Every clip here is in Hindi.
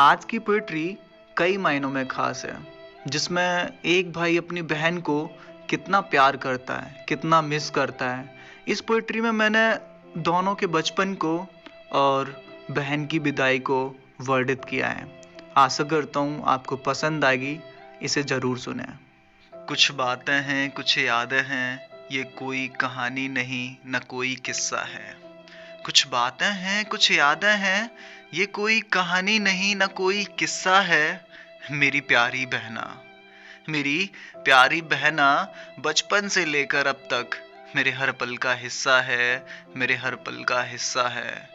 आज की पोएट्री कई मायनों में खास है, जिसमें एक भाई अपनी बहन को कितना प्यार करता है, कितना मिस करता है। इस पोएट्री में मैंने दोनों के बचपन को और बहन की विदाई को वर्णित किया है। आशा करता हूँ आपको पसंद आएगी, इसे ज़रूर सुनें। कुछ बातें हैं, कुछ यादें हैं, ये कोई कहानी नहीं, न कोई किस्सा है। कुछ बातें हैं, कुछ यादें हैं, ये कोई कहानी नहीं, न कोई किस्सा है। मेरी प्यारी बहना, मेरी प्यारी बहना, बचपन से लेकर अब तक मेरे हर पल का हिस्सा है, मेरे हर पल का हिस्सा है।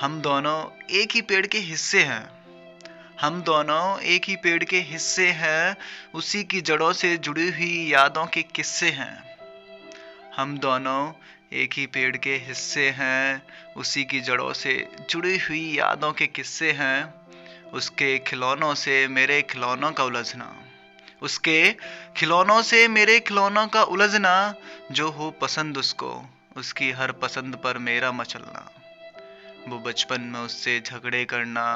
हम दोनों एक ही पेड़ के हिस्से हैं, हम दोनों एक ही पेड़ के हिस्से हैं, उसी की जड़ों से जुड़ी हुई यादों के किस्से हैं। हम दोनों एक ही पेड़ के हिस्से हैं, उसी की जड़ों से जुड़ी हुई यादों के किस्से हैं। उसके खिलौनों से मेरे खिलौनों का उलझना, उसके खिलौनों से मेरे खिलौनों का उलझना, जो हो पसंद उसको, उसकी हर पसंद पर मेरा मचलना। वो बचपन में उससे झगड़े करना,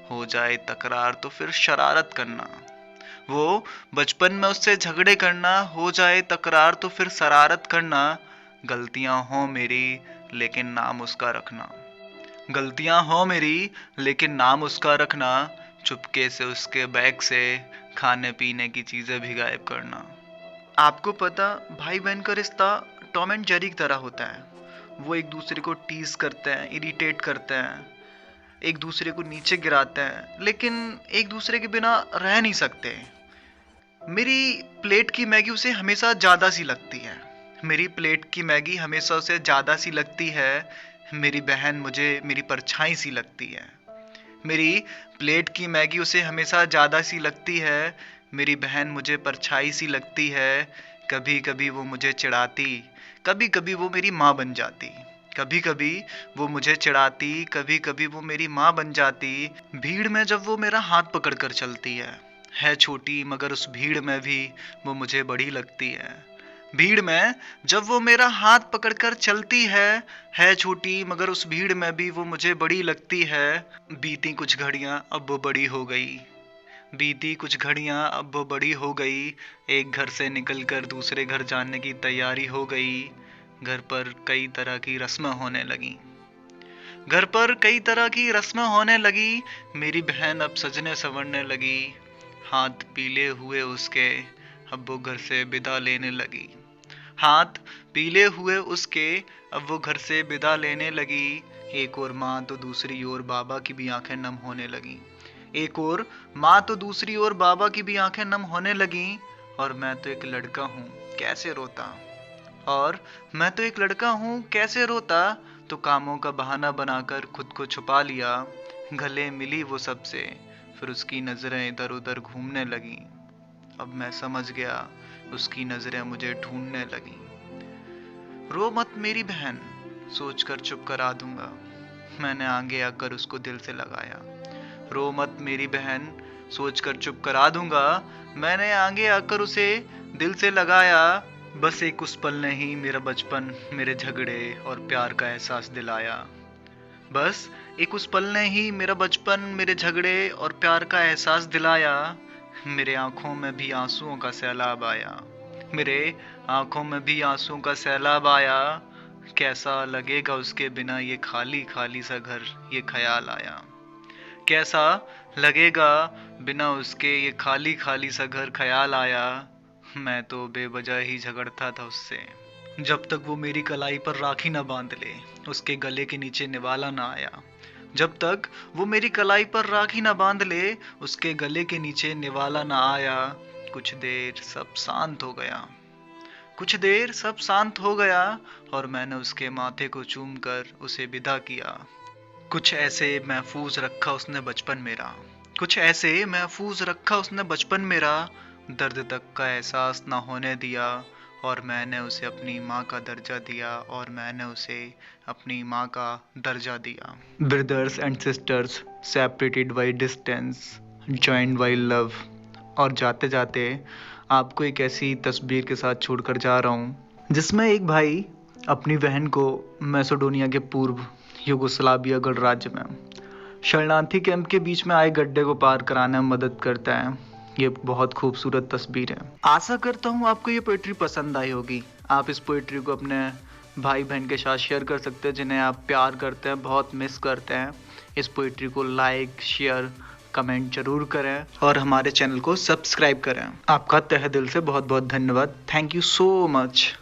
हो जाए तकरार तो फिर शरारत करना। वो बचपन में उससे झगड़े करना, हो जाए तकरार तो फिर शरारत करना। गलतियां हो मेरी लेकिन नाम उसका रखना, गलतियां हो मेरी लेकिन नाम उसका रखना। चुपके से उसके बैग से खाने पीने की चीजें भी गायब करना। आपको पता, भाई बहन का रिश्ता टॉम एंड जेरी की तरह होता है। वो एक दूसरे को टीज करते हैं, इरिटेट करते हैं, एक दूसरे को नीचे गिराते हैं, लेकिन एक दूसरे के बिना रह नहीं सकते। मेरी प्लेट की मैगी उसे हमेशा ज़्यादा सी लगती है, मेरी प्लेट की मैगी हमेशा उसे ज़्यादा सी लगती है। मेरी बहन मुझे मेरी परछाई सी लगती है। मेरी प्लेट की मैगी उसे हमेशा ज़्यादा सी लगती है, मेरी बहन मुझे परछाई सी लगती है। कभी कभी वो मुझे चिढ़ाती, कभी कभी वो मेरी माँ बन जाती। कभी कभी वो मुझे चिढ़ाती, कभी कभी वो मेरी माँ बन जाती। भीड़ में जब वो मेरा हाथ पकड़ कर चलती है छोटी मगर उस भीड़ में भी वो मुझे बड़ी लगती है। भीड़ में जब वो मेरा हाथ पकड़कर चलती है छोटी मगर उस भीड़ में भी वो मुझे बड़ी लगती है। बीती कुछ घड़ियां अब वो बड़ी हो गई, बीती कुछ घड़ियां अब वो बड़ी हो गई। एक घर से निकलकर दूसरे घर जाने की तैयारी हो गई। घर पर कई तरह की रस्में होने लगी, घर पर कई तरह की रस्में होने लगी। मेरी बहन अब सजने संवरने लगी, हाथ पीले हुए उसके अब वो घर से विदा लेने लगी। हाथ पीले हुए उसके अब वो घर से विदा लेने लगी। एक और माँ तो दूसरी ओर बाबा की भी आंखें नम होने लगी, एक और माँ तो दूसरी ओर बाबा की भी आंखें नम होने लगी। और मैं तो एक लड़का हूँ कैसे रोता, और मैं तो एक लड़का हूँ कैसे रोता। तो कामों का बहाना बनाकर खुद को छुपा लिया। गले मिली वो सबसे, फिर उसकी नजरें इधर उधर घूमने लगी। अब मैं समझ गया, उसकी नजरें मुझे ढूंढने लगी। रो मत मेरी बहन, सोचकर चुप करा दूंगा, मैंने आगे आकर उसको दिल से लगाया। रो मत मेरी बहन, सोचकर चुप करा दूंगा, मैंने आगे आकर उसे दिल से लगाया। बस एक उस पल ने ही मेरा बचपन, मेरे झगड़े और प्यार का एहसास दिलाया। बस एक उस पल ने ही मेरा बचपन, मेरे झगड़े और प्यार का एहसास दिलाया। मेरे आंखों में भी आंसुओं का सैलाब आया, मेरे आंखों में भी आंसुओं का सैलाब आया। कैसा लगेगा उसके बिना ये खाली खाली सा घर, ये ख्याल आया। कैसा लगेगा बिना उसके ये खाली खाली सा घर, ख्याल आया। मैं तो बेवजह ही झगड़ता था उससे, जब तक वो मेरी कलाई पर राखी न बांध ले, उसके गले के नीचे निवाला न आया। जब तक वो मेरी कलाई पर राखी न बांध ले, उसके गले के नीचे निवाला न आया। कुछ देर सब शांत हो गया, कुछ देर सब शांत हो गया, और मैंने उसके माथे को चूमकर उसे विदा किया। कुछ ऐसे महफूज रखा उसने बचपन मेरा, कुछ ऐसे महफूज रखा उसने बचपन मेरा। दर्द तक का एहसास ना होने दिया, और मैंने उसे अपनी माँ का दर्जा दिया, और मैंने उसे अपनी माँ का दर्जा दिया। Brothers and sisters separated by distance, joined by love. और जाते जाते आपको एक ऐसी तस्वीर के साथ छोड़कर जा रहा हूँ, जिसमें एक भाई अपनी बहन को मैसेडोनिया के पूर्व यूगोस्लाविया गणराज्य में शरणार्थी कैंप के बीच में आए गड्ढे को पार कराने में मदद करता है। ये बहुत खूबसूरत तस्वीर है। आशा करता हूँ आपको ये पोएट्री पसंद आई होगी। आप इस पोएट्री को अपने भाई बहन के साथ शेयर कर सकते हैं जिन्हें आप प्यार करते हैं, बहुत मिस करते हैं। इस पोएट्री को लाइक, शेयर, कमेंट जरूर करें और हमारे चैनल को सब्सक्राइब करें। आपका तहे दिल से बहुत बहुत धन्यवाद। Thank you so much.